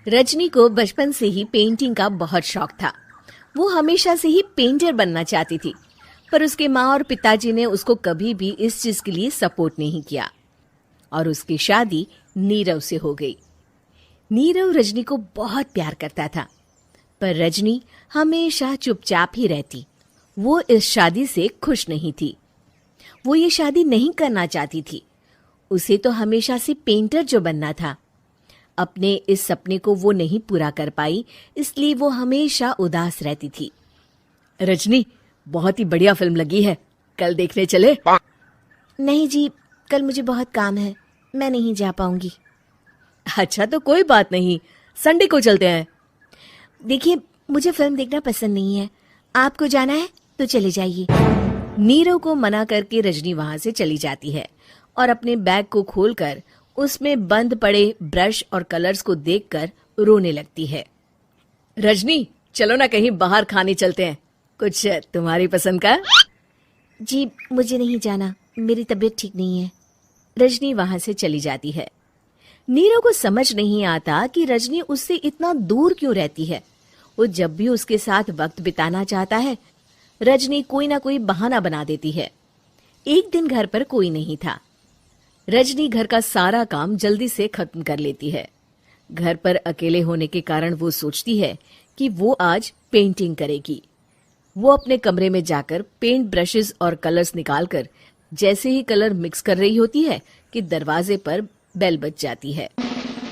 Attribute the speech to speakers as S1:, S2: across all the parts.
S1: रजनी को बचपन से ही पेंटिंग का बहुत शौक था। वो हमेशा से ही पेंटर बनना चाहती थी, पर उसके माँ और पिताजी ने उसको कभी भी इस चीज के लिए सपोर्ट नहीं किया और उसकी शादी नीरव से हो गई। नीरव रजनी को बहुत प्यार करता था, पर रजनी हमेशा चुपचाप ही रहती। वो इस शादी से खुश नहीं थी। वो ये शादी नहीं करना चाहती थी। उसे तो हमेशा से पेंटर जो बनना था। अपने इस सपने को वो नहीं पूरा कर पाई, इसलिए वो हमेशा उदास रहती थी। रजनी, बहुत ही बढ़िया फिल्म लगी है, कल देखने चले?
S2: नहीं जी, कल मुझे बहुत काम है, मैं नहीं जा पाऊंगी।
S1: अच्छा तो कोई बात नहीं, संडे को चलते हैं।
S2: देखिए, मुझे फिल्म देखना पसंद नहीं है। आपको जाना है तो चले जाइए।
S1: नीरव को मना करके रजनी वहां से चली जाती है और अपने बैग को खोलकर उसमें बंद पड़े ब्रश और कलर्स को देखकर रोने लगती है। रजनी, चलो ना कहीं बाहर खाने चलते हैं, कुछ तुम्हारी पसंद का।
S2: जी, मुझे नहीं जाना, मेरी तबीयत ठीक नहीं है।
S1: रजनी वहां से चली जाती है। नीरव को समझ नहीं आता कि रजनी उससे इतना दूर क्यों रहती है। वो जब भी उसके साथ वक्त बिताना चाहता है, रजनी कोई ना कोई बहाना बना देती है। एक दिन घर पर कोई नहीं था। रजनी घर का सारा काम जल्दी से खत्म कर लेती है। घर पर अकेले होने के कारण वो सोचती है कि वो आज पेंटिंग करेगी। वो अपने कमरे में जाकर पेंट ब्रशेस और कलर्स निकालकर जैसे ही कलर मिक्स कर रही होती है कि दरवाजे पर बेल बज जाती है।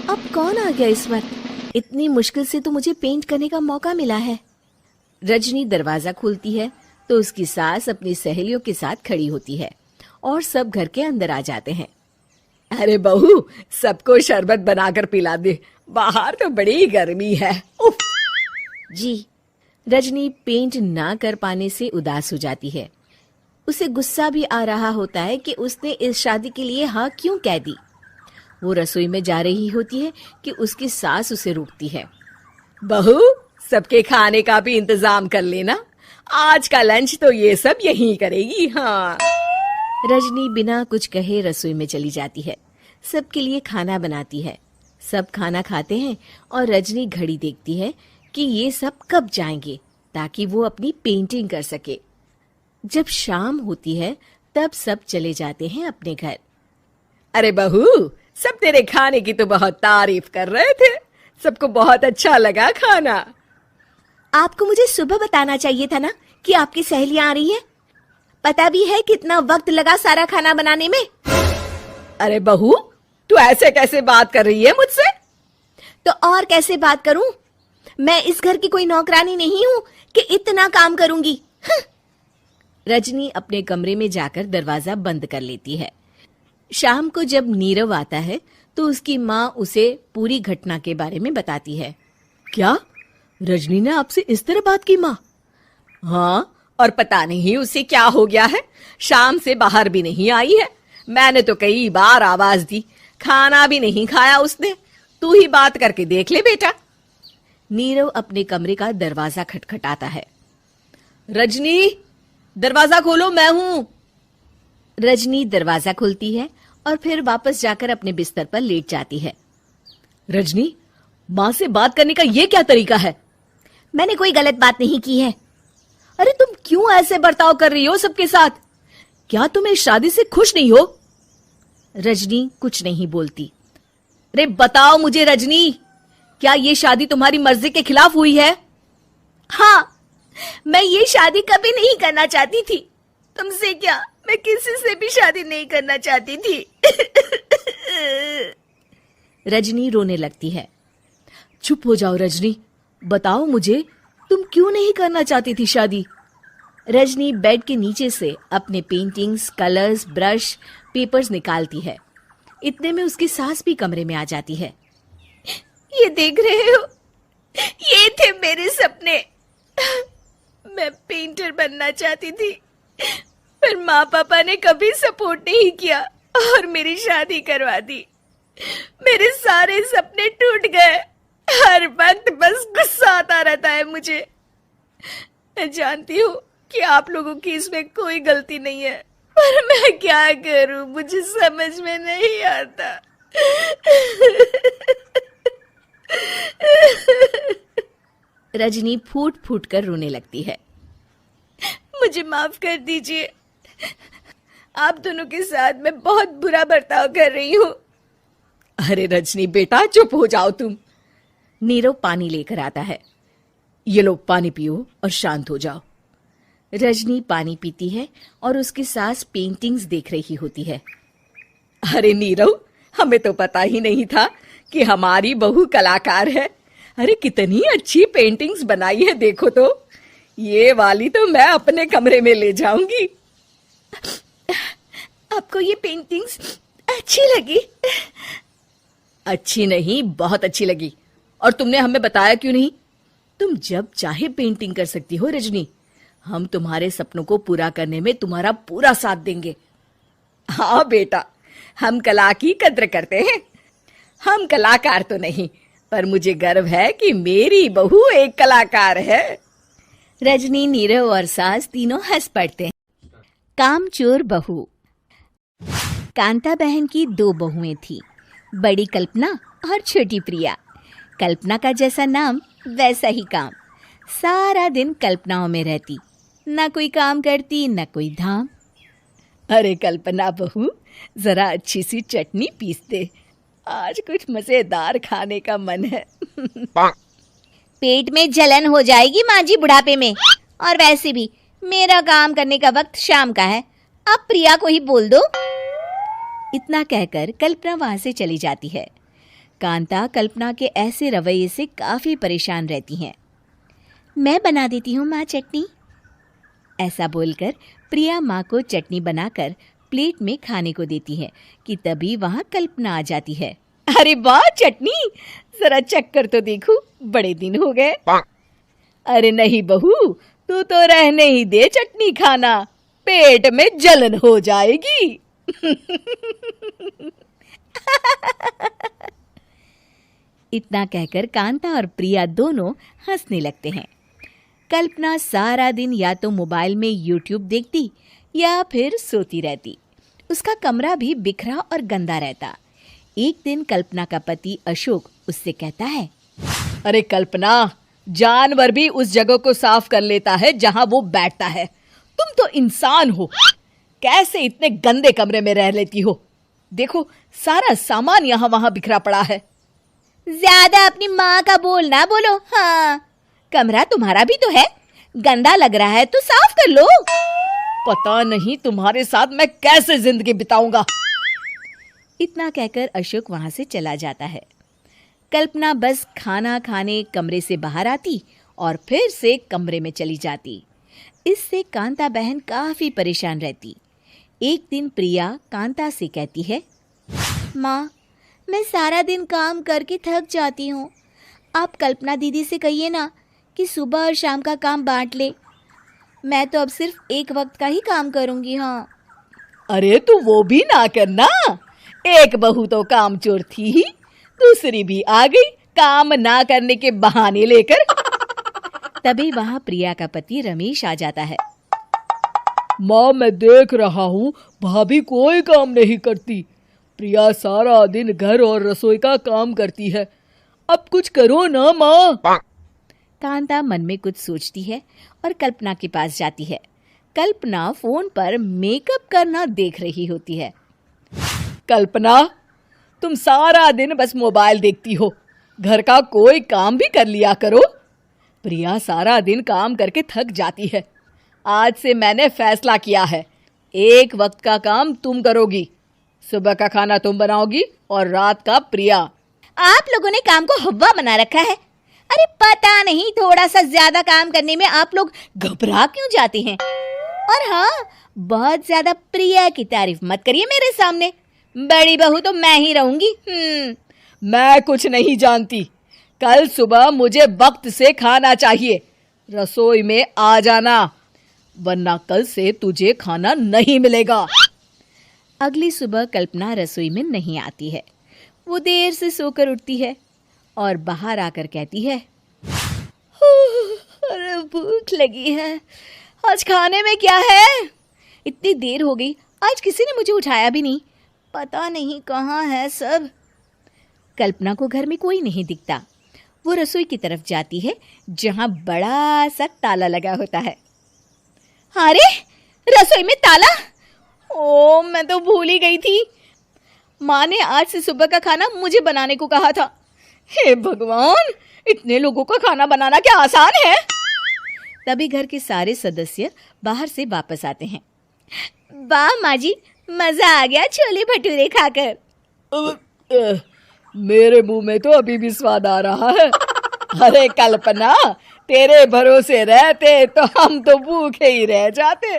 S2: अब कौन आ गया इस वक्त? इतनी मुश्किल से तो मुझे पेंट करने का मौका मिला है।
S1: रजनी दरवाजा खोलती है तो उसकी सास अपनी सहेलियों के साथ खड़ी होती है और सब घर के अंदर आ जाते हैं। अरे बहू, सबको शरबत बनाकर पिला दे, बाहर तो बड़ी गर्मी है। उफ।
S2: जी।
S1: रजनी पेंट ना कर पाने से उदास हो जाती है। उसे गुस्सा भी आ रहा होता है कि उसने इस शादी के लिए हाँ क्यों कह दी। वो रसोई में जा रही होती है कि उसकी सास उसे रोकती है। बहू, सबके खाने का भी इंतजाम कर लेना, आज का लंच तो ये सब यहीं करेगी। हाँ। रजनी बिना कुछ कहे रसोई में चली जाती है। सबके लिए खाना बनाती है। सब खाना खाते हैं और रजनी घड़ी देखती है कि ये सब कब जाएंगे ताकि वो अपनी पेंटिंग कर सके। जब शाम होती है तब सब चले जाते हैं अपने घर। अरे बहू, सब तेरे खाने की तो बहुत तारीफ कर रहे थे, सबको बहुत अच्छा लगा खाना।
S2: आपको मुझे सुबह बताना चाहिए था ना कि आपकी सहेलियां आ रही हैं। पता भी है कितना वक्त लगा सारा खाना बनाने में।
S1: अरे बहू, तू ऐसे कैसे बात कर रही है मुझसे?
S2: तो और कैसे बात करूं? मैं इस घर की कोई नौकरानी नहीं हूं कि इतना काम करूंगी।
S1: रजनी अपने कमरे में जाकर दरवाजा बंद कर लेती है। शाम को जब नीरव आता है तो उसकी माँ उसे पूरी घटना के बारे में बताती है। क्या रजनी ने आपसे इस तरह बात की माँ? हाँ, और पता नहीं उसे क्या हो गया है, शाम से बाहर भी नहीं आई है। मैंने तो कई बार आवाज दी, खाना भी नहीं खाया उसने। तू ही बात करके देख ले बेटा। नीरव अपने कमरे का दरवाजा खटखटाता है। रजनी, दरवाजा खोलो, मैं हूं। रजनी दरवाजा खोलती है और फिर वापस जाकर अपने बिस्तर पर लेट जाती है। रजनी, माँ से बात करने का ये क्या तरीका है?
S2: मैंने कोई गलत बात नहीं की है।
S1: अरे तुम क्यों ऐसे बर्ताव कर रही हो सबके साथ? क्या तुम इस शादी से खुश नहीं हो? रजनी कुछ नहीं बोलती। अरे बताओ मुझे रजनी, क्या ये शादी तुम्हारी मर्जी के खिलाफ हुई है?
S2: हाँ, मैं ये शादी कभी नहीं करना चाहती थी। तुमसे क्या, मैं किसी से भी शादी नहीं करना चाहती थी।
S1: रजनी रोने लगती है। चुप हो जाओ रजनी, बताओ मुझे, तुम क्यों नहीं करना चाहती थी शादी? रजनी बेड के नीचे से अपने पेंटिंग्स, कलर्स, ब्रश, पेपर्स निकालती है। इतने में उसकी सास भी कमरे में आ जाती है।
S2: ये देख रहे हो, ये थे मेरे सपने। मैं पेंटर बनना चाहती थी, पर माँ पापा ने कभी सपोर्ट नहीं किया और मेरी शादी करवा दी। मेरे सारे सपने टूट गए। हर वक्त बस गुस्सा आता रहता है मुझे। मैं जानती हूँ कि आप लोगों की इसमें कोई गलती नहीं है, पर मैं क्या करूँ, मुझे समझ में नहीं आता।
S1: रजनी फूट फूट कर रोने लगती है।
S2: मुझे माफ कर दीजिए, आप दोनों के साथ मैं बहुत बुरा बर्ताव कर रही हूँ।
S1: अरे रजनी बेटा, चुप हो जाओ तुम। नीरव पानी लेकर आता है। ये लो पानी पियो और शांत हो जाओ। रजनी पानी पीती है और उसकी सास पेंटिंग्स देख रही होती है। अरे नीरव, हमें तो पता ही नहीं था कि हमारी बहू कलाकार है। अरे कितनी अच्छी पेंटिंग्स बनाई है, देखो तो। ये वाली तो मैं अपने कमरे में ले जाऊंगी।
S2: आपको ये पेंटिंग्स अच्छी लगी?
S1: अच्छी नहीं, बहुत अच्छी लगी। और तुमने हमें बताया क्यों नहीं? तुम जब चाहे पेंटिंग कर सकती हो रजनी। हम तुम्हारे सपनों को पूरा करने में तुम्हारा पूरा साथ देंगे। हाँ बेटा, हम कला की कद्र करते हैं। हम कलाकार तो नहीं, पर मुझे गर्व है कि मेरी बहू एक कलाकार है। रजनी, नीरव और सास तीनों हंस पड़ते हैं। कामचोर बहू। कांता बहन की 2 बहुएं थी, बड़ी कल्पना और छोटी प्रिया। कल्पना का जैसा नाम वैसा ही काम। सारा दिन कल्पनाओं में रहती, ना कोई काम करती ना कोई धाम। अरे कल्पना बहू, जरा अच्छी सी चटनी पीस दे, आज कुछ मजेदार खाने का मन है।
S3: पेट में जलन हो जाएगी माँ जी बुढ़ापे में, और वैसे भी मेरा काम करने का वक्त शाम का है। अब प्रिया को ही बोल दो।
S1: इतना कहकर कल्पना वहां से चली जाती है। कांता कल्पना के ऐसे रवैये से काफी परेशान रहती हैं।
S3: मैं बना देती हूँ माँ चटनी।
S1: ऐसा बोलकर प्रिया माँ को चटनी बनाकर प्लेट में खाने को देती है कि तभी वहां कल्पना आ जाती है। अरे वाह चटनी, जरा चक्कर तो देखूं, बड़े दिन हो गए। अरे नहीं बहू, तू तो रहने ही दे चटनी खाना, पेट में जलन हो जाएगी। इतना कहकर कांता और प्रिया दोनों हंसने लगते हैं। कल्पना सारा दिन या तो मोबाइल में यूट्यूब देखती या फिर सोती रहती। उसका कमरा भी बिखरा और गंदा रहता। एक दिन कल्पना का पति अशोक उससे कहता है, अरे कल्पना, जानवर भी उस जगह को साफ कर लेता है जहां वो बैठता है। तुम तो इंसान हो, कैसे इतने गंदे कमरे में रह लेती हो? देखो, सारा सामान यहाँ वहां बिखरा पड़ा है।
S3: ज्यादा अपनी माँ का बोल ना बोलो। हाँ, कमरा तुम्हारा भी तो है, गंदा लग रहा है तो साफ कर लो।
S1: पता नहीं तुम्हारे साथ मैं कैसे जिंदगी बिताऊंगा। इतना कहकर अशोक वहां से चला जाता है। कल्पना बस खाना खाने कमरे से बाहर आती और फिर से कमरे में चली जाती। इससे कांता बहन काफी परेशान रहती। एक दिन प्रिया कांता से कहती है,
S3: माँ, मैं सारा दिन काम करके थक जाती हूँ। आप कल्पना दीदी से कहिए ना कि सुबह और शाम का काम बांट ले। मैं तो अब सिर्फ एक वक्त का ही काम करूँगी। हाँ।
S1: अरे तू वो भी ना करना, एक बहू तो कामचोर थी ही, दूसरी भी आ गई काम ना करने के बहाने लेकर। तभी वहां प्रिया का पति रमेश आ जाता है।
S4: माँ, मैं देख रहा हूँ भाभी कोई काम नहीं करती। प्रिया सारा दिन घर और रसोई का काम करती है, अब कुछ करो ना माँ।
S1: कांता मन में कुछ सोचती है और कल्पना के पास जाती है। कल्पना फोन पर मेकअप करना देख रही होती है। कल्पना, तुम सारा दिन बस मोबाइल देखती हो, घर का कोई काम भी कर लिया करो। प्रिया सारा दिन काम करके थक जाती है। आज से मैंने फैसला किया है, एक वक्त का काम तुम करोगी। सुबह का खाना तुम बनाओगी और रात का प्रिया।
S3: आप लोगों ने काम को हव्वा बना रखा है। अरे पता नहीं थोड़ा सा ज्यादा काम करने में आप लोग घबरा क्यों जाते हैं। और हाँ, बहुत ज्यादा प्रिया की तारीफ मत करिए मेरे सामने। बड़ी बहू तो मैं ही रहूंगी।
S1: मैं कुछ नहीं जानती। कल सुबह मुझे वक्त से खाना चाहिए। रसोई में आ जाना, वरना कल से तुझे खाना नहीं मिलेगा। अगली सुबह कल्पना रसोई में नहीं आती है। वो देर से सोकर उठती है और बाहर आकर कहती है, अरे भूख लगी है, आज खाने में क्या है? इतनी देर हो गई, आज किसी ने मुझे उठाया भी नहीं। पता नहीं कहाँ है सब। कल्पना को घर में कोई नहीं दिखता।
S3: वो रसोई की तरफ जाती है जहां बड़ा सा ताला लगा होता है। अरे, रसोई में ताला! ओ, मैं तो भूल ही गई थी। माँ ने आज से सुबह का खाना मुझे बनाने को कहा था। हे भगवान, इतने लोगों का खाना बनाना क्या आसान है? तभी घर के सारे सदस्य बाहर से वापस आते हैं। वाह माँ जी, मजा आ गया छोले भटूरे खाकर।
S4: मेरे मुंह में तो अभी भी स्वाद आ रहा है। अरे कल्पना, तेरे भरोसे रहते तो हम तो भूखे ही रह जाते।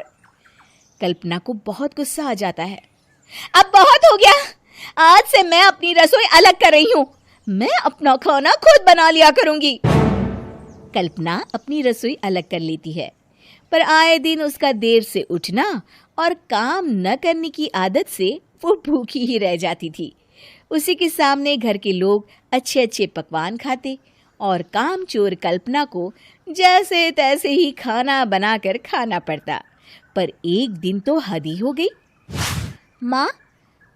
S3: कल्पना को बहुत गुस्सा आ जाता है। अब बहुत हो गया, आज से मैं अपनी रसोई अलग कर रही हूँ। मैं अपना खाना खुद बना लिया करूंगी। कल्पना अपनी रसोई अलग कर लेती है, पर आए दिन उसका देर से उठना और काम न करने की आदत से वो भूखी ही रह जाती थी। उसी के सामने घर के लोग अच्छे अच्छे पकवान खाते और कामचोर कल्पना को जैसे तैसे ही खाना बनाकर खाना पड़ता। पर एक दिन तो हद ही हो गई। माँ,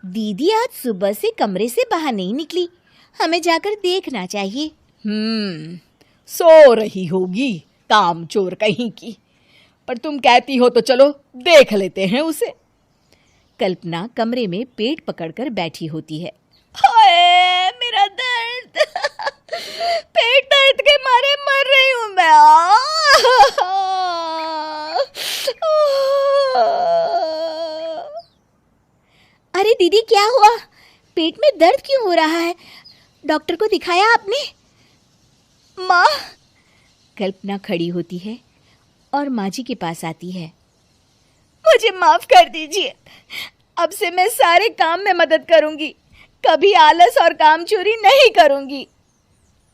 S3: दीदी आज सुबह से कमरे से बाहर नहीं निकली, हमें जाकर देखना चाहिए।
S4: सो रही होगी कामचोर कहीं की। पर तुम कहती हो तो चलो देख लेते हैं उसे।
S3: कल्पना कमरे में पेट पकड़कर बैठी होती है।
S2: हाय, मेरा दर्द! पेट दर्द के मारे मर रही हूँ मैं।
S3: अरे दीदी, क्या हुआ? पेट में दर्द क्यों हो रहा है? डॉक्टर को दिखाया आपने?
S2: माँ!
S3: कल्पना खड़ी होती है और माँ जी के पास आती है।
S2: मुझे माफ कर दीजिए, अब से मैं सारे काम में मदद करूंगी, कभी आलस और काम चोरी नहीं करूंगी।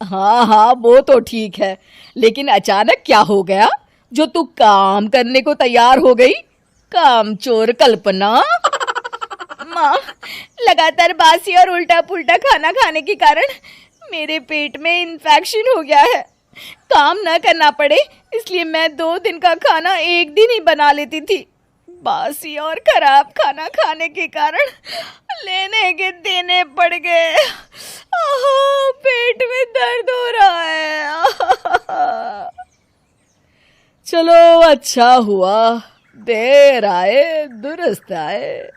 S4: हाँ हाँ, वो तो ठीक है, लेकिन अचानक क्या हो गया जो तू काम करने को तैयार हो गई? कामचोर कल्पना।
S2: माँ, लगातार बासी और उल्टा पुल्टा खाना खाने के कारण मेरे पेट में इन्फेक्शन हो गया है। काम न करना पड़े इसलिए मैं 2 दिन का खाना एक दिन ही बना लेती थी। बासी और खराब खाना खाने के कारण लेने के देने पड़ गए। पेट में दर्द हो रहा है।
S4: चलो अच्छा हुआ, देर आए दुरुस्त आए।